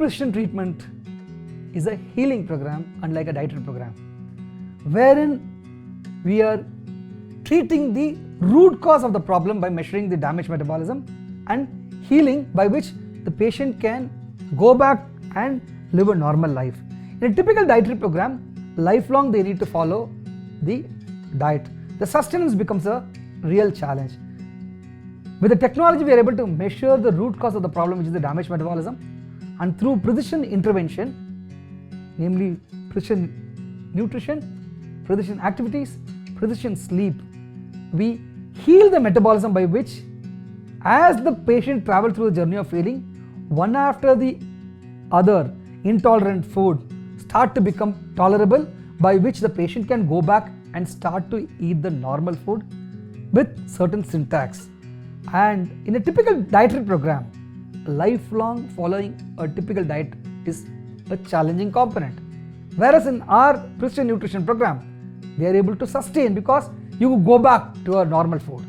precision treatment is a healing program, unlike a dietary program, wherein we are treating the root cause of the problem by measuring the damaged metabolism, and healing, by which the patient can go back and live a normal life. In a typical dietary program, lifelong they need to follow the diet. The sustenance becomes a real challenge. With the technology, we are able to measure the root cause of the problem, which is the damaged metabolism, and through precision intervention, namely precision nutrition, precision activities, precision sleep, we heal the metabolism, by which, as the patient travels through the journey of healing, one after the other intolerant food start to become tolerable, by which the patient can go back and start to eat the normal food with certain syntax. And in a typical dietary program, lifelong following a typical diet is a challenging component. Whereas in our precision nutrition program, they are able to sustain, because you go back to a normal food.